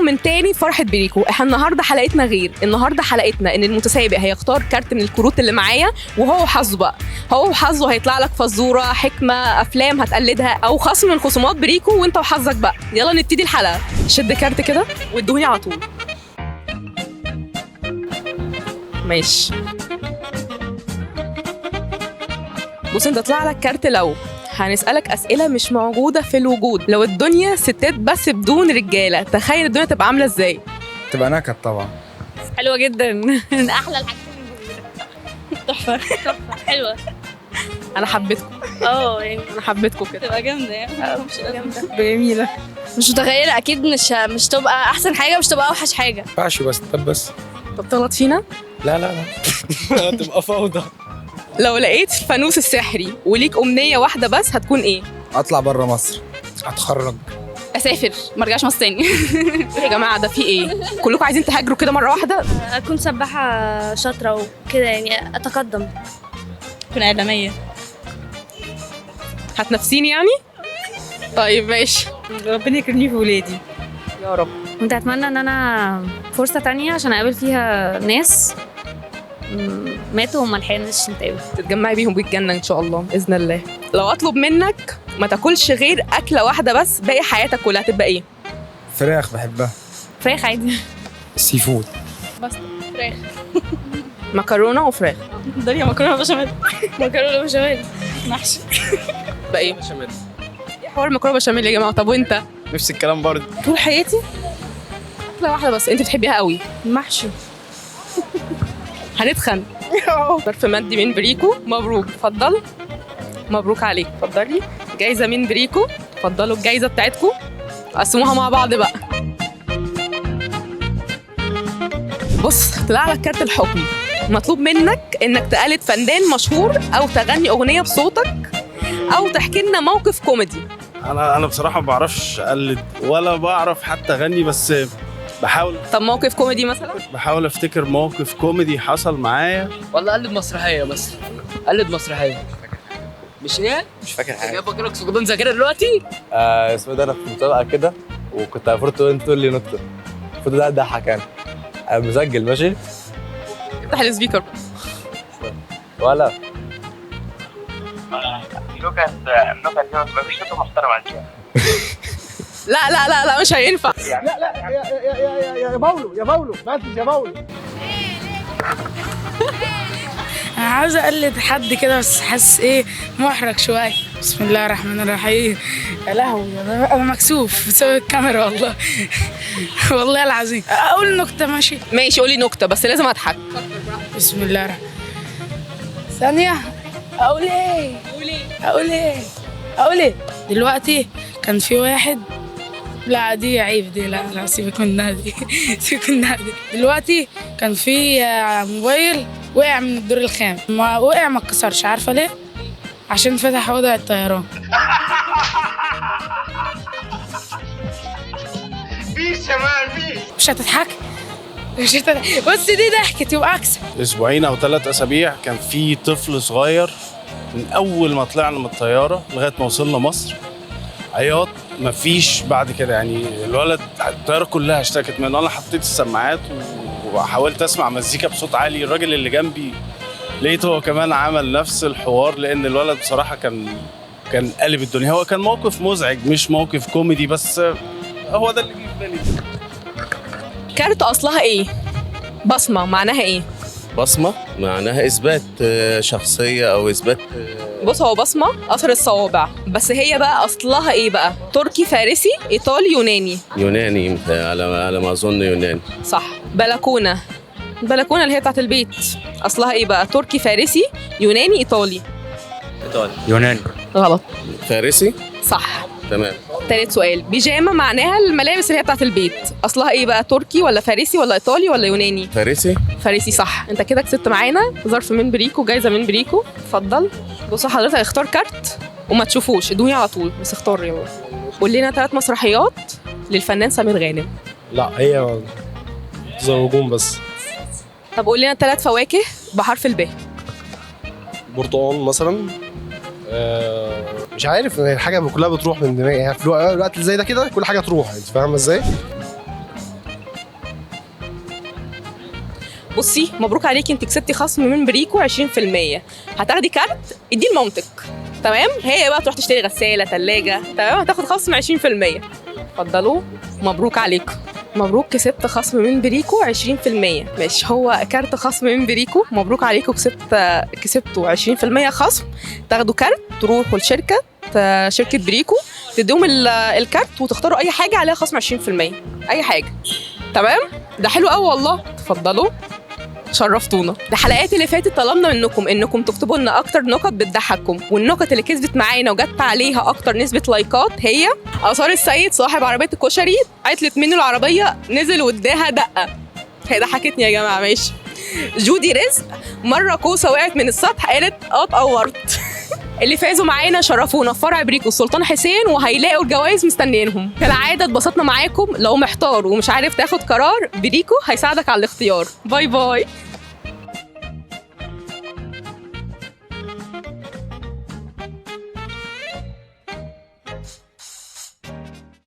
من تاني فرحة بريكو. احنا النهارده حلقتنا غير، النهارده حلقتنا ان المتسابق هيختار كارت من الكروت اللي معايا وهو حظه بقى، هو وحظه هيطلع لك فزوره، حكمه، افلام هتقلدها او خصم من خصومات بريكو وانت وحظك بقى. يلا نبتدي الحلقه. شد كارت كده وادوني على طول. ماشي. بص انت طلع لك كارت لو هنسألك أسئلة مش موجودة في الوجود. لو الدنيا ستات بس بدون رجالة، تخيل الدنيا تبقى عاملة ازاي؟ تبقى نكد طبعا. حلوة جدا. من أحلى الحاجات تحفة تحفة حلوة. أنا حبيتكم. يعني أنا حبيتكم كده. تبقى جامدة يعني. مش جامدة. جميلة. مش متخيلة أكيد مش تبقى أحسن حاجة، مش تبقى أوحش حاجة. ما ينفعش بس بس. طب تغلط فينا؟ لا لا لا. تبقى فوضى. لو لقيت الفانوس السحري وليك أمنية واحدة بس هتكون إيه؟ اطلع بره مصر، اتخرج، أسافر ما أرجعش مصر تاني. يا جماعة ده في إيه؟ كلكم عايزين تهاجروا كده مرة واحدة؟ أكون سباحة شاطرة وكده يعني أتقدم. أكون إعلامية. هتنافسيني يعني؟ طيب ماشي. ربنا يكرمني في ولادي يا رب. كنت أتمنى إن أنا فرصة تانية عشان أقابل فيها ناس ماتوا وما لحقناش نتقابل. تتجمعي بيهم بالجنة إن شاء الله بإذن الله. لو أطلب منك ما تاكلش غير أكلة واحدة بس باقي حياتك كلها، هتبقى إيه؟ فراخ بحبها، فراخ عادي. سي فود، بس فراخ. مكرونة وفراخ. دنيا مكرونة بشاميل. مكرونة بشاميل. محشي. بقى إيه؟ بشاميل. إيه حوار المكرونة بشاميل يا جماعة؟ طب وأنت؟ نفس الكلام برضه. طول حياتي؟ أكلة واحدة بس أنت بتحبيها قوي. محشي. هنتخن. ظرف مادي من بريكو، مبروك. اتفضل. مبروك عليك. اتفضلي. جايزة من بريكو. اتفضلوا الجايزة بتاعتكم. قسموها مع بعض بقى. بص طلع لك كارت الحكم. مطلوب منك انك تقلد فنان مشهور او تغني اغنية بصوتك او تحكي لنا موقف كوميدي. انا بصراحه ما بعرفش اقلد ولا بعرف حتى اغني، بس طب موقف كوميدي مثلا؟ بحاول افتكر موقف كوميدي حصل معايا. والله قلد مسرحيه بس. قلد مسرحيه. مش ايه؟ مش فاكر حاجه. جاي فاكرك فقدان ذاكره دلوقتي؟ اسمه ده، انا في مسابقه كده وكنت المفروض انت تقول لي نكته، المفروض ده اضحك يعني. انا مسجل ماشي افتح السبيكر. ولا النكت دي مفيش نكته محترمه عندي. لا لا لا لا مش هينفع. لا لا يا باولو بس يا باولو. انا عاوزه اقلد حد كده بس حاسس محرج شويه. بسم الله الرحمن الرحيم. يا لهوي انا مكسوف بسبب الكاميرا والله. والله العظيم. اقول نكته ماشي؟ ماشي قولي نكتة بس لازم اضحك. بسم الله الرحمن. ثانيه. اقول ايه دلوقتي كان في واحد. لا دي عيب دي. لا سيبك منها دي. دلوقتي كان في موبايل وقع من الدور الخامس، ما وقع ما اتكسرش. عارفه ليه؟ عشان فتح وضع الطيران. مش هتضحك. بص دي ضحكت يبقى اكسب. اسبوعين او 3 اسابيع كان في طفل صغير من اول ما طلعنا من الطياره لغايه ما وصلنا مصر عياط مفيش بعد كده. يعني الولد الطياره كلها اشتكت منه. انا حطيت السماعات وحاولت اسمع مزيكا بصوت عالي. الراجل اللي جنبي لقيته هو كمان عمل نفس الحوار، لان الولد بصراحه كان قلب الدنيا. هو كان موقف مزعج مش موقف كوميدي، بس هو ده اللي جه في بالي. كارت اصلها ايه؟ بصمة معناها ايه؟ بصمه معناها اثبات شخصيه او اثبات. بص هو بصمة أثر الصوابع، بس هي بقى أصلها إيه بقى؟ تركي، فارسي، إيطالي، يوناني على ما اظن يوناني. صح. بلكونة. البلكونة اللي هي بتاعت البيت أصلها إيه بقى؟ تركي، فارسي، يوناني، إيطالي. يوناني. غلط. فارسي. صح. تمام. تالت سؤال. بيجامة معناها الملابس اللي هي بتاعت البيت، أصلها إيه بقى؟ تركي ولا فارسي ولا إيطالي ولا يوناني؟ فارسي صح. أنت كده كسبت معانا ظرف من بريكو، جايزة من بريكو. اتفضل. بص حضرتك اختار كارت وما تشوفوش، ادوني على طول بس اختار. يلا قول لنا 3 مسرحيات للفنان سمير غانم. لا هي زوجون بس. طب قول لنا 3 فواكه بحرف الب. برتقال مثلا. مش عارف، الحاجه كلها بتروح من دماغي يعني في الوقت اللي زي ده كده كل حاجه تروح. انت فاهمه ازاي؟ بصي مبروك عليكي، انت كسبتي خصم من بريكو 20%. هتاخدي كارت اديه لمامتك، تمام؟ هي بقى تروح تشتري غساله، ثلاجه، تمام؟ هتاخد خصم 20%. اتفضلوا، مبروك عليكم. مبروك، كسبت خصم من بريكو 20%. ماشي، هو كارت خصم من بريكو، مبروك عليكم، كسبتوا 20% خصم. تاخدوا كارت تروحوا لشركه بريكو، تديهم الكارت وتختاروا اي حاجه عليها خصم 20%، اي حاجه، تمام؟ ده حلو قوي والله. اتفضلوا، شرفتونا. الحلقات اللي فاتت طلبنا منكم انكم تكتبوا لنا اكتر نكت بتضحككم، والنكت اللي كسبت معانا وجت عليها اكتر نسبه لايكات هي آثار السيد صاحب عربيه الكشري، عطلت منه العربيه نزل واداها دقه. هي ضحكتني يا جماعه. ماشي. جودي رزق، مره كوسه وقعت من السطح قالت اتقورت. اللي فازوا معانا شرفونا في فرع بريكو السلطان حسين، وهيلاقوا الجوائز مستنيينهم. كالعاده اتبسطنا معاكم. لو محتار ومش عارف تاخد قرار، بريكو هيساعدك على الاختيار. باي باي.